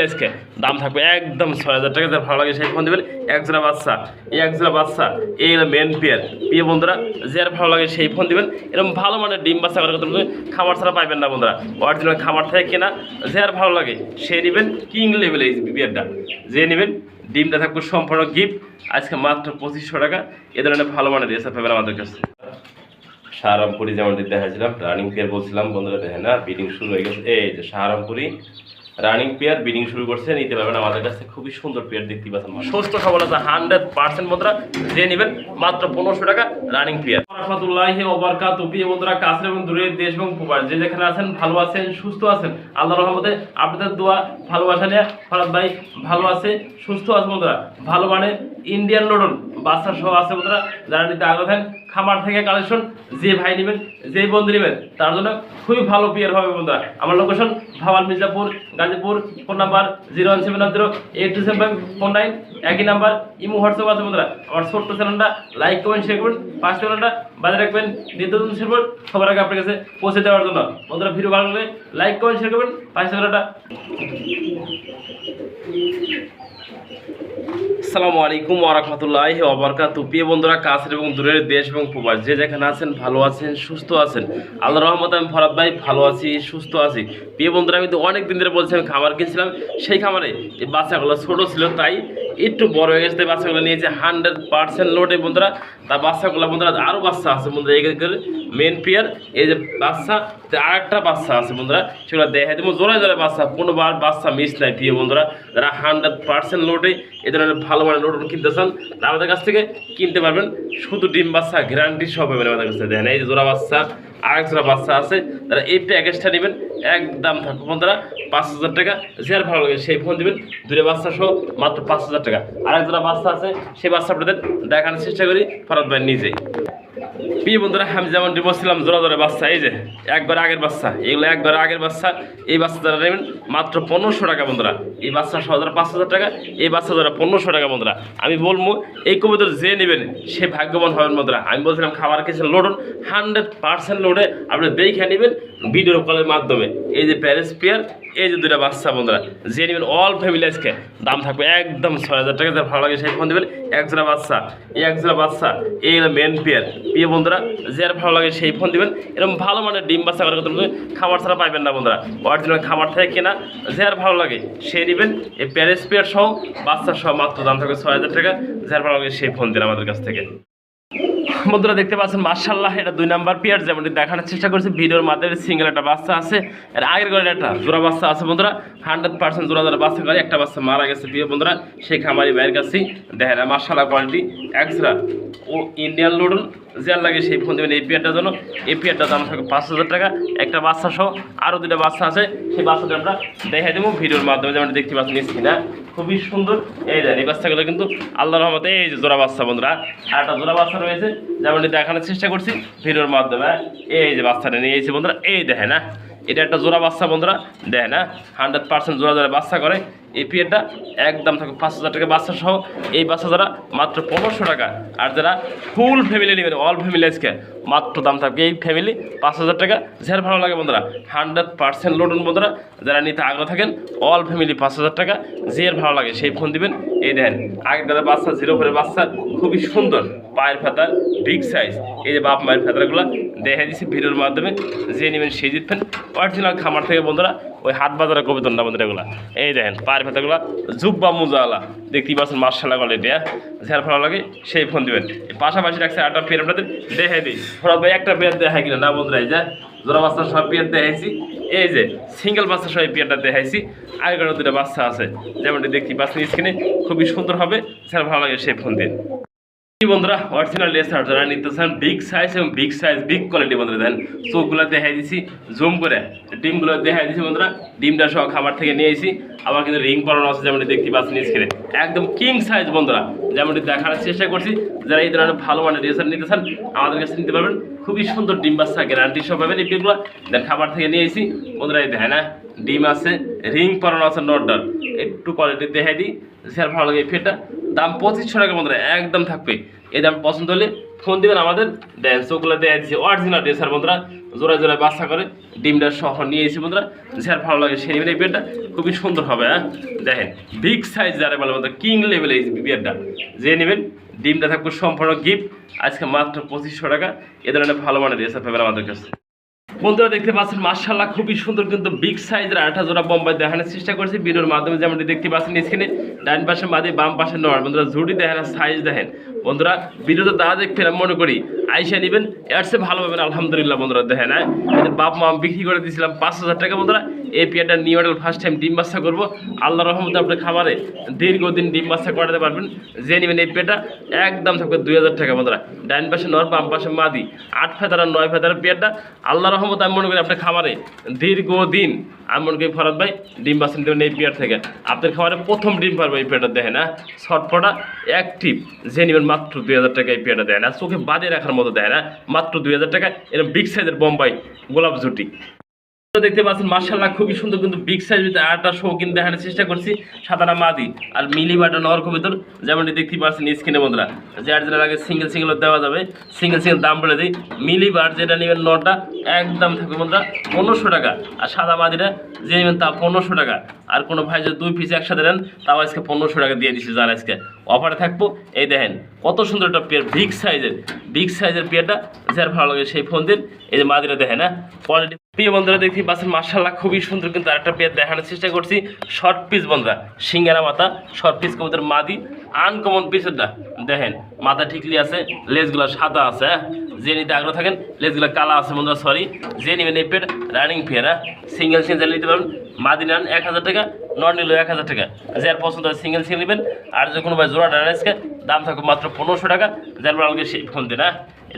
Family আজকে দাম থাকবে একদম ৬০০০ টাকা। যার ভালো লাগে সেই ফোন দেবেন। এক জোড়া বাচ্চা, এই এক জোড়া বাচ্চা, এই হলো মেন পেয়ার। প্রিয় বন্ধুরা, যার ভালো লাগে সেই ফোন দেবেন। এরকম ভালো মানের ডিম বাচ্চা করার কথা খামার ছাড়া পাইবেন না বন্ধুরা, অরিজিনাল খামার থেকে কেনা। যার ভালো লাগে সে নেবেন কিং লেভেল এই পেয়ারটা, যে নেবেন ডিমটা থাকবে সম্পূর্ণ গিফট। আজকে মাত্র ২৫০০ টাকা। এ ধরনের ভালো মানের রেসার পাবেন আমাদের কাছে। সাহারামপুরি যেমনটি দেখাচ্ছিলাম, রানিং পেয়ার বলছিলাম বন্ধুরা, দেখেন না বিডিং শুরু হয়ে গেছে। এই যে সাহারামপুরি রানিং পেয়ার বিডিং শুরু করছে, নিতে পারবেন আমাদের কাছে। খুবই সুন্দর পেয়ার দেখতে পাচ্ছেন, সুস্থ সবল আছে 100% বন্ধুরা, যে নেবেন মাত্র ১৫০০ টাকা রানিং পেয়ার। রাহমাতুল্লাহি ওয়া বারাকাতুহু। প্রিয় বন্ধুরা, কাছে এবং দূরে, দেশ এবং প্রবাস, যে যেখানে আছেন ভালো আছেন সুস্থ আছেন, আল্লাহর রহমতে আপনাদের দোয়া ভালোবাসা নিয়ে ফরাদ ভাই ভালো আছে সুস্থ আছে বন্ধুরা। ভালো মানে ইন্ডিয়ান লোডন বাচ্চা সহ আছে বন্ধুরা। যারা নিতে আগ্রহ খামার থেকে কালেকশন, যে ভাই নেবেন যেই বন্ধু নেবেন তার জন্য খুবই ভালো পেয়ার হবে বন্ধুরা। আমার location Bhawal Mirzapur, Gazipur. Phone number 01710827549। একই নাম্বার, ইমো হোয়াটসঅ্যাপ আছে বন্ধুরা। আমার ছোট্ট চ্যানেলটা লাইক কমেন্ট শেয়ার করবেন, পাঁচ চ্যানেলটা বাজারে রাখবেন, নিত্যদিন শেয়ার করবেন সবার আগে আপনার কাছে পৌঁছে দেওয়ার জন্য বন্ধুরা। ভিডিও ভালো লাগলে লাইক কমেন্ট শেয়ার করবেন, পাঁচ চ্যানেলটা। আসসালামু আলাইকুম ওয়া রাহমাতুল্লাহি ওয়া বারাকাতুহু। প্রিয় বন্ধুরা, কাছের এবং দূরের, দেশ এবং প্রবাস, যে যেখানে আছেন ভালো আছেন সুস্থ আছেন, আল্লাহর রহমতে আমি ফরাদ ভাই ভালো আছি সুস্থ আছি। প্রিয় বন্ধুরা, আমি তো অনেক দিন ধরে বলছি আমি খামার কিনছিলাম, সেই খামারে এই বাচ্চাগুলো ছোটো ছিল, তাই একটু বড় হয়ে গেছে, তাই বাচ্চাগুলো নিয়েছে 100% লোডে বন্ধুরা। তার বাচ্চাগুলো বন্ধুরা আরও বাচ্চা আছে বন্ধুরা, এই মেন পেয়ার। এই যে বাচ্চা, আর একটা বাচ্চা আছে বন্ধুরা, সেগুলো দেখা দেবো জোড়ায় জোড়ায় বাচ্চা, কোনোবার বাচ্চা মিস নাই। প্রিয় বন্ধুরা, যারা 100% লোডে এই ধরনের ভালো মানের লোড কিনতে চান আমাদের কাছ থেকে কিনতে পারবেন। শুধু ডিম বাচ্চা গ্যারান্টি সব পাবেন আমাদের কাছ থেকে। দেখেন এই যে জোড়া বাচ্চা, আরেক জোড়া বাচ্চা আছে। তারা এই প্যাকেজটা নেবেন, একদম থাকবে বন্ধুরা ৫০০০ টাকা। যার ভালো লাগে সেই ফোন দেবেন, দুটো বাচ্চা সহ মাত্র ৫০০০ টাকা। আরেক জোড়া বাচ্চা আছে, সেই বাচ্চা আপনাদের দেখানোর চেষ্টা করি ফরাদ ভাই নিজেই। প্রিয় বন্ধুরা, আমি যেমনটি বলছিলাম জোড়া জোড়া বাচ্চা, এই যে একবার আগের বাচ্চা, এগুলো একবার আগের বাচ্চা। এই বাচ্চা যারা নেবেন মাত্র ১৫০০ টাকা বন্ধুরা। এই বাচ্চা সহ যারা ৫০০০ টাকা, এই বাচ্চা যারা ১৫০০ টাকা বন্ধুরা। আমি বলবো এই কবুতর যে নেবেন সে ভাগ্যবান হবেন বন্ধুরা। আমি বলছিলাম খাবার কিছু লোডন 100% লোডে আপনি দেখে নেবেন ভিডিও কলের মাধ্যমে। এই যে প্যারিস পেয়ার, এই যে দুটা বাচ্চা বন্ধুরা, যে নেবেন অল ফ্যামিলি আজকে দাম থাকবে একদম ৬০০০ টাকা। যার ভালো লাগে সেই ফোন দেবেন। এক জোড়া বাচ্চা, এই এক জোড়া বাচ্চা, এই হলো মেন পেয়ার। প্রিয় বন্ধুরা, যার ভালো লাগে সেই ফোন দেবেন। এরকম ভালো মানের ডিম বাচ্চা করার কথা খামার ছাড়া পাইবেন না বন্ধুরা, অরিজিনাল খামার থেকে কেনা। যার ভালো লাগে সেই নেবেন এই প্যারিস পেয়ার সহ বাচ্চা সহ মাত্র দাম থাকবে ৬০০০ টাকা। যার ভালো লাগে সেই ফোন দেন আমাদের কাছ থেকে। বন্ধুরা দেখতে পাচ্ছেন মাশাআল্লাহ, এটা ২ নাম্বার পেয়ার, যেমনটি দেখানোর চেষ্টা করছি ভিডিওর মাধ্যমে। সিঙ্গেল একটা বাচ্চা আছে, এর আগের ঘরে একটা জোড়া বাচ্চা আছে বন্ধুরা। 100% জোড়া জোড়া বাচ্চা করে, একটা বাচ্চা মারা গেছে প্রিয় বন্ধুরা, সেই খামারি ভাইয়ের কাছেই। দেখেন মাশাআল্লাহ কোয়ালিটি এক্সট্রা ও ইন্ডিয়ান লোডন। যার লাগে সেই ফোন দেবেন এই পেয়ারটার জন্য। এই পেয়ারটার দাম থাকবে ৫০০০ টাকা। একটা বাচ্চা সহ আরও দুটো বাচ্চা আছে, সেই বাচ্চাটা আমরা দেখাই দেবো ভিডিওর মাধ্যমে। যেমন দেখতে পাচ্ছেন স্ক্রিনে খুবই সুন্দর। এই দেন এই বাচ্চাগুলো কিন্তু আল্লাহর রহমতে এই যে জোড়া বাচ্চা বন্ধুরা, আর একটা জোড়া বাচ্চা রয়েছে যেমনটি দেখানোর চেষ্টা করছি ভিডিওর মাধ্যমে। এই যে বাচ্চাটা নিয়ে এসেছি বন্ধুরা, এই দেখে না, এটা একটা জোড়া বাচ্চা বন্ধুরা, দেখে না 100% জোড়া জোড়া বাচ্চা করে। এই পেয়ারটা একদম থাকবে ৫০০০ টাকা বাচ্চা সহ। এই বাচ্চা যারা মাত্র ১৫০০ টাকা। আর যারা ফুল ফ্যামিলি নেবেন অল ফ্যামিলি আজকে মাত্র দাম থাকবে এই ফ্যামিলি ৫০০০ টাকা। যার ভালো লাগে বন্ধুরা 100% লোডন বন্ধুরা, যারা নিতে আগ্রহ থাকেন অল ফ্যামিলি ৫০০০ টাকা। যে ভালো লাগে সেই ফোন দিবেন। এই দেখেন আগের দাদা বাচ্চা, জিরো করে বাচ্চা, খুবই সুন্দর পায়ের ফেতার বিগ সাইজ। এই যে বাপ মায়ের ফেতারগুলো দেখা দিচ্ছি ভিডিওর মাধ্যমে, যে নেবেন সেই জিতবেন। অরিজিনাল খামার থেকে বন্ধুরা, ওই হাট বাজারের কবিতর না বন্ধুরা এগুলো। এই দেখেন পায়ের ফেতাগুলো জুব বা মুজাওয়ালা, দেখতেই পাচ্ছেন মার্শাল্লাহ কোয়ালিটি। যার ভালো লাগে সেই ফোন দেবেন। পাশাপাশি রাখছে আটটা পেয়ার আপনাদের দেখাই দিই। ফরাদ ভাই একটা পেয়ার দেখাই কিনা না বন্ধুরা, এই যে জোড়া বাচ্চা সব পেয়ার দেখাইছি। এই যে সিঙ্গেল বাচ্চা সব পেয়ারটা দেখাইছি। আগের দুটো বাচ্চা আছে যেমনটি দেখতে পাচ্ছেন স্ক্রিনে, খুবই সুন্দর হবে। যার ভালো লাগে সেই ফোন দিন। বন্ধুরা অরিজিনাল লেসার যারা নিতে চান বিগ সাইজ এবং বিগ সাইজ বিগ কোয়ালিটি বন্ধুরা, দেন চোখগুলো দেখাই দিছি জুম করে, ডিমগুলো দেখাই দিছি বন্ধুরা। ডিমটা সহ খাবার থেকে নিয়ে এসেছি। আবার কিন্তু রিং পরানো আছে যেমনটি দেখতে পাচ্ছেন স্ক্রিনে, একদম কিং সাইজ বন্ধুরা, যেমনটি দেখার চেষ্টা করছি। যারা এই ধরনের ভালো মানের লেসার নিতে চান আমাদের কাছে নিতে পারবেন। খুবই সুন্দর ডিম বাচ্চা গ্যারান্টি সহ পাবেন এই পিগুলো। দেন খাবার থেকে নিয়ে এসেছি বন্ধুরা, এই দেখেন না ডিম আছে, রিং পরানো আছে, নটডার। একটু কোয়ালিটি দেখাই দিই। যার ভালো লাগে এই ফেটা দাম ২৫০০ টাকা বন্ধুরা, একদম থাকবে। এই দাম পছন্দ হলে ফোন দেবেন আমাদের। দেন চোখগুলো দেখাই দিচ্ছি অরিজিনাল ড্রেসার বন্ধুরা, জোড়ায় জোড়ায় বাচ্চা করে ডিমটা সহ নিয়ে এসেছি বন্ধুরা, যার ভালো লাগে সেই নেবেন। এই বিয়ারটা খুবই সুন্দর হবে। হ্যাঁ দেখেন বিগ সাইজ যারা বলে বন্ধুরা, কিং লেভেল এই বিয়ারটা যে নেবেন। ডিমটা থাকবে সম্পূর্ণ গিফট, আজকে মাত্র 2500 টাকা। এ ধরনের ভালো মানের রেসার পাবেন আমাদের কাছে। বন্ধুরা দেখতে পাচ্ছেন মাশাআল্লাহ খুবই সুন্দর কিন্তু বিগ সাইজের 8টা জোড়া বোম্বাই দেখানোর চেষ্টা করছি ভিডিওর মাধ্যমে। যেমনটি দেখতে পাচ্ছেন স্ক্রিনে ডান পাশে মাদি বাম পাশে নর। বন্ধুরা ঝুড়ি দেখেন আর সাইজ দেখেন। বন্ধুরা ভিডিওতে দাঁড়া দেখবেন আমি মনে করি আইসা নেবেন, এর চেয়ে ভালো পাবেন আলহামদুলিল্লাহ। বন্ধুরা দেখেন এদের বাপ মা বিক্রি করে দিয়েছিলাম 5000 টাকা। বন্ধুরা এই পেয়ারটা নিউ মডেল ফার্স্ট টাইম ডিম বাচ্চা করবো, আল্লাহ রহমতে আপনার খামারে দীর্ঘদিন ডিম বাচ্চা করাতে পারবেন। যে নেবেন এই পেয়ারটা একদম থাকবে 2000 টাকা। বন্ধুরা ডান পাশে নর বাম পাশে মাদি 8 ফেদার আর 9 ফেদার পেয়ারটা আল্লাহ রহমতে আমি মনে করি আপনার খামারে দীর্ঘদিন আমি মনে করি ফরাদ ভাই ডিম বাচ্চা দেবেন এই পেয়ার থেকে। আপনার খামারে প্রথম ডিম পারবো এই পেয়ারটা দেখেন। ছটফটা অ্যাক্টিভ যে নেবেন মাত্র 2000 টাকা এই পেয়ারটা দেয় না, চোখে বাদে রাখার মতো দেয় না, মাত্র 2000 টাকা। এরকম বিগ সাইজের বোম্বাই গোলাপ জুটি দেখতে পাচ্ছেন মাশাআল্লাহ খুবই সুন্দর কিন্তু বিগ সাইজ ভিতরে 8টা শৌখিন দেখানোর চেষ্টা করছি। সাদানা মাদি আর মিলি বাটা নর ভিতর যেমনটি দেখতে পাচ্ছেন স্ক্রিনে। বন্ধুরা যার যেটা লাগে সিঙ্গেল সিঙ্গেল দেওয়া যাবে, সিঙ্গেল সিঙ্গেল দাম বলে দিই। মিলি বার যেটা নেবেন নটা একদম থাকবে বন্ধুরা 1500 টাকা, আর সাদা মাদিটা যে নেবেন তা 1500 টাকা। আর কোনো ভাই যদি 2 পিস একসাথে নেন তাও আজকে 1500 টাকা দিয়ে দিচ্ছি। যার আজকে অফারে থাকবো এই দেখেন কত সুন্দর একটা পেয়ার বিগ সাইজের পেয়ারটা যার ভালো লাগে সেই ফোন দিন। এই যে মাদিটা দেখেন কোয়ালিটি। প্রিয় বন্ধুরা দেখতে পাচ্ছেন মাশাআল্লাহ খুবই সুন্দর কিন্তু আরেকটা পেয়ার দেখানোর চেষ্টা করছি। শর্ট পিস বন্ধুরা সিঙ্গারা মাথা শর্ট পিস কবুতর মাদি আনকমন পিসেরটা দেখেন, মাথা ঠিকলি আছে, লেজগুলো সাদা আছে। যে নিতে আগ্রহ থাকেন লেজগুলো কালা আছে বন্ধুরা, সরি। যে নেবেন এই pair running pair single single নিতে পারবেন। মাদি নেন 1000 টাকা, নন নিলেও 1000 টাকা। যার পছন্দ হয় সিঙ্গেল সিঙ্গেল নেবেন। আর যে কোনো ভাই জোড়া ডানাসকে দাম থাকবে মাত্র 1500 টাকা। যার ভালো লাগে সেই ফোন দিন।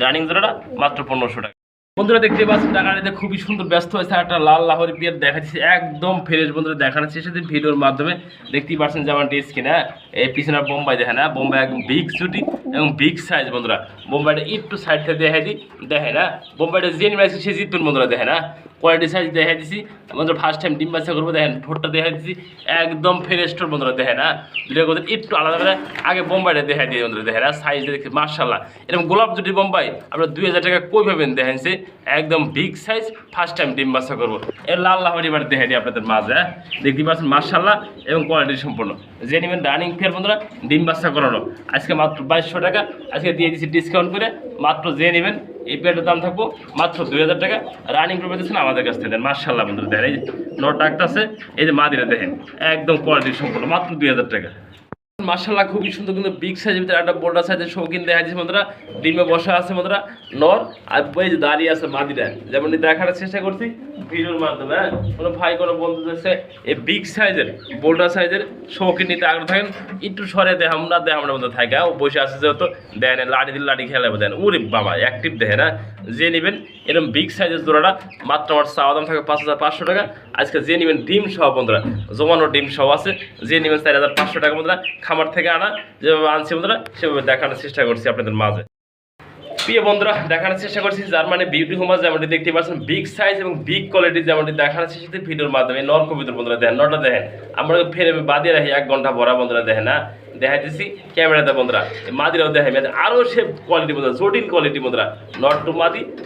রানিং জোড়াটা মাত্র 1500 টাকা। বন্ধুরা দেখতে পাচ্ছেন টাকাটিতে খুবই সুন্দর ব্যস্ত হয়েছে একটা লাল লাহোরি পেয়ার দেখা দিচ্ছে একদম ফ্রেশ। বন্ধুরা দেখানোর চেষ্টা ভিডিওর মাধ্যমে দেখতেই পাচ্ছেন যেমনটি স্ক্রিনে। এই পিছনের বোম্বাই দেখেন বোম্বাই একদম বিগ ছুটি এবং বিগ সাইজ। বন্ধুরা বোম্বাইটা একটু সাইড থেকে দেখাই দিই দেখেন। বোম্বাইটা যে নিয়ে সে জিতবেন বন্ধুরা দেখেন। কোয়ালিটি সাইজ দেখাই দিচ্ছি বন্ধুরা। ফার্স্ট টাইম ডিম বাচ্চা করবো দেখেন, ঠোঁটটা দেখাই দিচ্ছি একদম ফ্রেশটোর বন্ধুরা দেখেন। দুটো কথা একটু আলাদা করে আগে বোম্বাইটা দেখাই দিয়ে বন্ধুরা দেখেন। সাইজ দেখছি মাশাআল্লাহ এরকম গোলাপ জুটি বোম্বাই আপনারা 2000 টাকা কই পাবেন দেখেন। সে একদম বিগ সাইজ ফার্স্ট টাইম ডিম বাচ্চা করবো। এর লাল লাহরি এবার দেখাই দিই আপনাদের মাঝে। দেখতে পাচ্ছেন মাশাআল্লাহ এবং কোয়ালিটি সম্পূর্ণ। যে নেবেন রানিং ফেয়ার বন্ধুরা ডিম বাচ্চা করানো আজকে মাত্র 2200 টাকা। আজকে দিয়ে দিচ্ছি ডিসকাউন্ট করে মাত্র যে নেবেন এই পেয়ারটার দাম থাকবো মাত্র 2000 টাকা। রানিং করে পেতেছেন আমাদের কাছ থেকে দেন মাশাআল্লাহ বন্ধুরা দেখেন। এই যে নটা একটা আছে, এই যে মাদিরা দেখেন একদম কোয়ালিটি সম্পূর্ণ মাত্র 2000 টাকা। মাশাআল্লাহ খুবই সুন্দর কিন্তু বিগ সাইজের ভিতরে একটা বোল্ডার সাইজের শৌখিন দেখা যাচ্ছে বন্ধুরা। ডিমে বসা আছে বন্ধুরা নর, আর এই যে দাঁড়িয়ে আছে মাদিরা যেমন দেখানোর চেষ্টা করছি ভিডিওর মাধ্যমে। কোনো ভাই কোনো বন্ধু দেখছে এই বিগ সাইজের বোল্ডার সাইজের শৌখিন নিতে আগ্রহ থাকেন একটু সরে দেখামরা মধ্যে থাকে। ও বসে আছে যেহেতু দেন লাড়ি দিল লাড়ি খেলাবে দেন। ওরে বাবা অ্যাক্টিভ দেখে না। যে নেবেন এরকম বিগ সাইজের জোড়াটা মাত্র আমার চাওয়া দাম থাকে 5500 টাকা। আজকে যে নেবেন ডিম সহ বন্ধুরা জমানো ডিম সহ আছে। যে নেবেন 4500 টাকা বন্ধুরা। খামার থেকে আনা যেভাবে আনছি বন্ধুরা সেভাবে দেখানোর চেষ্টা করছি আপনাদের মাঝে। প্রিয় বন্ধুরা দেখানোর চেষ্টা করছি জার্মানি বিউটি হোমাস যেমনটি দেখতে পাচ্ছেন বিগ সাইজ এবং বিগ কোয়ালিটি যেমনটি দেখানোর চেষ্টা ভিডিওর মাধ্যমে। নর কবিতর বন্ধুরা দেখেন, নটা দেখেন আমরা ফেরে বাদিয়ে রাখি 1 ঘন্টা ভরা বন্ধুরা দেখেন। দেখা দিচ্ছি ক্যামেরাতে বন্ধুরা মাদিরাও দেখাই আরও সে কোয়ালিটি বন্ধুরা জটিল কোয়ালিটি বন্ধুরা। নট টু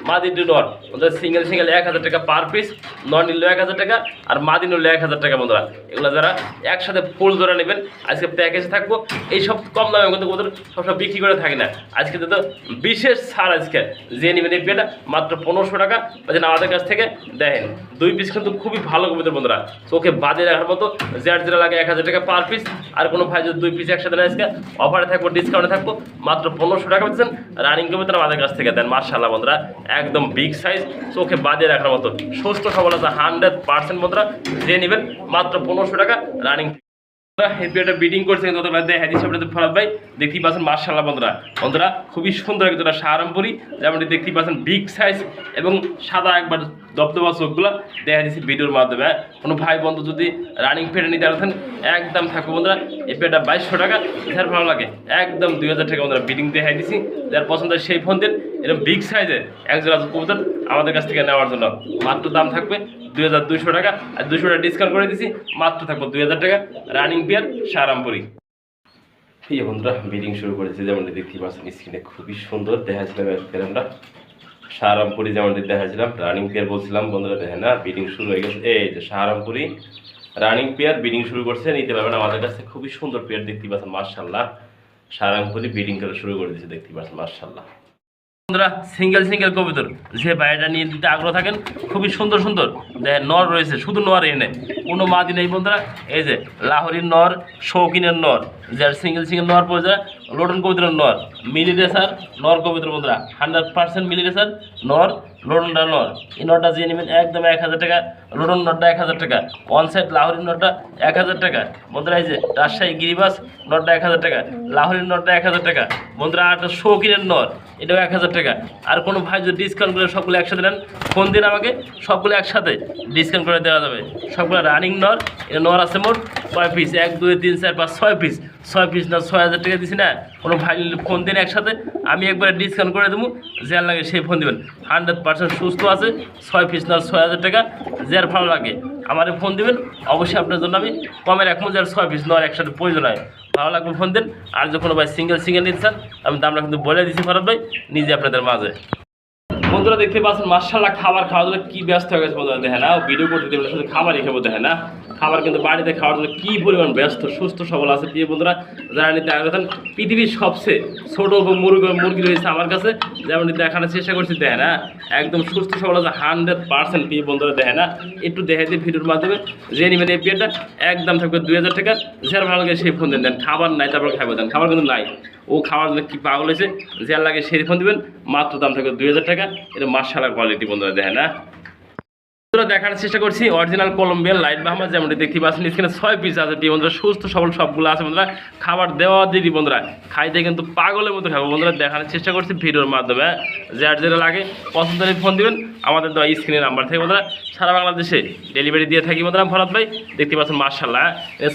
মাদি টু নট বন্ধুরা সিঙ্গেল 1000 টাকা পার পিস। নট নিলেও 1000 টাকা আর মাদি নিলেও 1000 টাকা বন্ধুরা। এগুলো যারা একসাথে ফুল জোড়া নেবেন আজকে প্যাকেজে থাকবো। এইসব কম দামে কিন্তু ওদের সবসময় বিক্রি করে থাকে না। আজকে তো বিশেষ ছাড় আজকে যে নেবেন এই পেটা মাত্র 1500 টাকা পাচ্ছেন আমাদের কাছ থেকে। দেখেন 2 পিস কিন্তু খুবই ভালো কবিতর বন্ধুরা, চোখে বাদে রাখার মতো। যার যেটা লাগে 1000 টাকা পার পিস। আর কোনো ভাই যদি 2 পিস একসাথে নেয় আজকে অফারে থাকবো ডিসকাউন্টে থাকবো মাত্র 1500 টাকা পাচ্ছেন। রানিং কবিতর আমাদের কাছ থেকে দেন মাশাআল্লাহ বন্ধুরা একদম বিগ সাইজ চোখে বাদে রাখার মতো সুস্থ সবল আছে 100% বন্ধুরা। যে নেবেন মাত্র 1500 টাকা রানিং। এই পেয়ারটা বিডিং করছে কিন্তু দেখা দিচ্ছি আপনাদের ফরাদ ভাই দেখতেই পাচ্ছেন মাশাআল্লাহ বন্ধুরা খুবই সুন্দর কিন্তু সাহারামপুরি যেমনটি দেখতেই পাচ্ছেন বিগ সাইজ এবং সাদা একবার দপদপা চোখগুলো দেখা দিচ্ছি ভিডিওর মাধ্যমে। কোনো ভাই বন্ধু যদি রানিং পেয়ারটা নিতে আসেন একদম থাকবো বন্ধুরা এই পেয়ারটা 2200 টাকা। যার ভালো লাগে একদম 2000 টাকা বন্ধুরা বিডিং দেখাই দিচ্ছি। যার পছন্দ সেই ফোন দিন। এরকম বিগ সাইজের একজোড়া কবুতর আমাদের কাছ থেকে নেওয়ার জন্য মাত্র দাম থাকবে 2200 টাকা। আর 200 টাকা ডিসকাউন্ট করে দিচ্ছি মাত্র থাকবো 2000 টাকা রানিং পেয়ার সাহারামপুরি। এই বন্ধুরা বিডিং শুরু করেছে যেমন দেখতেই পাচ্ছেন স্ক্রিনে খুবই সুন্দর দেখা যাচ্ছে আমরা শাহরামপুরি যেমনটি দেখাচ্ছিলাম, রানিং পেয়ার বলছিলাম বন্ধুরা, দেখেন না ব্রিডিং শুরু হয়ে গেছে। এই যে শাহরামপুরি রানিং পেয়ার ব্রিডিং শুরু করছে, নিতে পারবেন আমাদের কাছে। খুবই সুন্দর পেয়ার দেখতে পাচ্ছেন, মার্শাল্লাহ। শাহরামপুরি ব্রিডিং করা শুরু করে দিয়েছে, দেখতে পাচ্ছেন মার্শাল্লাহ। বন্ধুরা সিঙ্গেল কবুতর যে বাইরেটা নিয়ে দিতে আগ্রহ থাকেন, খুবই সুন্দর সুন্দর দেখেন নর রয়েছে, শুধু নর এনে কোনো মাদি নেই বন্ধুরা। এই যে লাহোরির নর, শৌকিনের নর, যার সিঙ্গেল নর পড়ে যায়, লোডন কবুতরের নর, মিলি রেসার নর কবুতর বন্ধুরা, 100% মিলি রেসার নর, লোডনটা নর। এই নরটা যে নেবেন একদম 1000 টাকা, লোডন নরটা 1000 টাকা, ওয়ান সাইড লাহোরির নরটা 1000 টাকা বন্ধুরা। এই যে রাজশাহী গিরিবাস নরটা 1000 টাকা, লাহোরির নরটা 1000 টাকা বন্ধুরা। আর একটা শৌকিনের নর, এটাও 1000 টাকা। আর কোনো ভাই যদি ডিসকাউন্ট করে সবগুলো একসাথে নেন, ফোন দিন আমাকে, সবগুলো একসাথে ডিসকাউন্ট করে দেওয়া যাবে। সবগুলো রানিং নর, এটা নর আছে মোট 6 পিস, 1 2 3 4 5 6 পিস। 6 পিস না 6000 টাকা দিছি না, কোনো ভাই ফোন দিন একসাথে, আমি একবারে ডিসকাউন্ট করে দেবো। যার লাগে সেই ফোন দেবেন, 100% সুস্থ আছে। 6 পিস না 6000 টাকা, যার ভালো লাগে আমারে ফোন দেবেন, অবশ্যই আপনার জন্য আমি কমে রাখবো। যার 6 পিস নর একসাথে প্রয়োজন হয়, ভালো লাগবে ফোন দেন। আর যখন ভাই সিঙ্গেল নিতে চান, আমি দামটা কিন্তু বলে দিচ্ছি ফরাদ ভাই নিজে আপনাদের মাঝে। বন্ধুরা দেখতে পাচ্ছেন মার্শাল্লাহ, খাবার খাওয়ার জন্য কি ব্যস্ত হয়ে গেছে বন্ধুরা, দেখে না ভিডিও করতে দেবেন, শুধু খাবারই খাবো, দেখে না খাবার কিন্তু বাড়িতে খাওয়ার জন্য কী পরিমাণ ব্যস্ত, সুস্থ সবল আছে প্রিয় বন্ধুরা। যারা নিতে আগ্রহ, পৃথিবীর সবচেয়ে ছোটো মুরগি রয়েছে আমার কাছে, যেমন দেখানোর চেষ্টা করছি, দেখে না একদম সুস্থ সবল আছে 100% প্রিয় বন্ধুরা। দেখে না একটু দেখে দিই ভিডিওর মাধ্যমে, যে নেবেন এই পেয়ারটা একদম থাকবে 2000 টাকা। যার ভালো লাগে সেই ফোন দেন, খাবার নাই তারপর খাইবো দেন, খাবার কিন্তু নাই, ও খাওয়ার জন্য কি পাগল হয়েছে, যার লাগে সেই ফোন দেবেন, মাত্র দাম থাকবে 2000 টাকা। এটা মার্শাল্লাহ কোয়ালিটি বন্ধুরা, দেখে না দেখার চেষ্টা করছি অরিজিনাল কলম্বিয়ান লাইট বাহামা, যেমনটি দেখতে পাচ্ছেন এখানে 6 পিস আছে বন্ধুরা, সুস্থ সবল সবগুলো আছে বন্ধুরা। খাবার দেওয়া দিদি বন্ধুরা, খাইতে কিন্তু পাগলের মতো খাবো বন্ধুরা, দেখানোর চেষ্টা করছি ভিডিওর মাধ্যমে। যার যেটা লাগে পছন্দ হলে ফোন দিবেন, আমাদের দেওয়া স্ক্রিনের নাম্বার থেকে বন্ধুরা সারা বাংলাদেশে ডেলিভারি দিয়ে থাকি বন্ধুরা। ভরত ভাই দেখতে পাচ্ছেন মার্শাল্লাহ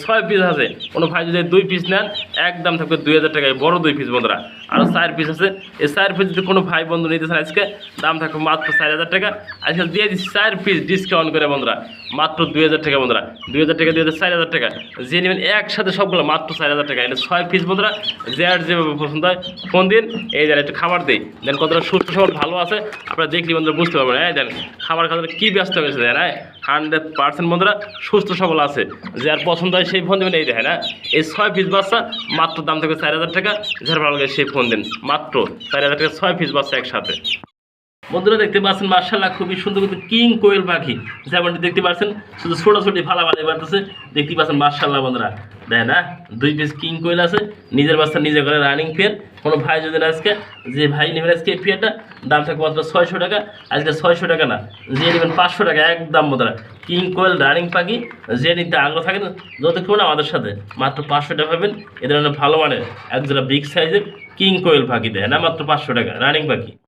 6 পিস আছে, কোনো ভাই যদি 2 পিস নেন একদম থাকবে 2000 টাকায়, বড় 2 পিস বন্ধুরা। আরও 4 পিস আছে, এই 4 পিস যদি কোনো ভাই বন্ধু নিতে চান আজকে দাম থাকবে মাত্র 4000 টাকা। আজকে দিয়ে দিচ্ছি 4 পিস ডিসকাউন্ট করে বন্ধুরা, মাত্র 2000 টাকা বন্ধুরা। 2000 টাকা দিয়ে 4000 টাকা, যে নেবেন একসাথে সবগুলো মাত্র 4000 টাকা। এটা 6 পিস বন্ধুরা, যার যেভাবে পছন্দ হয় ফোন দিন। এই দেন একটু খাবার দিই, দেন কতটা সুস্থ সবল ভালো আছে আপনারা দেখলি বন্ধুরা বুঝতে পারবেন। হ্যাঁ দেন খাবার খাওয়ার কি ব্যস্ত হয়েছে, দেন হ্যাঁ 100% বন্ধুরা সুস্থ সবল আছে, যার পছন্দ হয় সেই ফোন দেবেন। এই দেখেন এই 6 পিস বাচ্চা মাত্র দাম থাকবে 4000 টাকা, যার ভালো লাগে সেই ফোন দিন, মাত্র 4000 টাকা 6 পিস বাচ্চা একসাথে। বন্ধুরা দেখতে পাচ্ছেন মার্শাল্লাহ খুবই সুন্দর কিন্তু কিং কোয়েল পাখি, যেমনটি দেখতে পাচ্ছেন শুধু ছোটাছুটি ভালো বাড়তেছে, দেখতে পাচ্ছেন মার্শাল্লাহ বন্ধুরা। দেখেন না 2 পিস কিং কোয়েল আছে, নিজের বাচ্চা নিজে করে রানিং পেয়ার। কোনো ভাই যদি আজকে যে ভাই নেবেন আজকে এই পেয়ারটা দাম থাকবে মাত্র 600 টাকা। আজকে 600 টাকা না, যে নেবেন 500 টাকা একদম বন্ধুরা। কিং কোয়েল রানিং পাখি, যে নিতে আগ্রহ থাকেন যতক্ষণ আমাদের সাথে মাত্র 500 টাকা পাবেন। এ ধরনের ভালো মানের একজোড়া বিগ সাইজের কিং কোয়েল পাখি, দেয় না মাত্র 500 টাকা রানিং পাখি।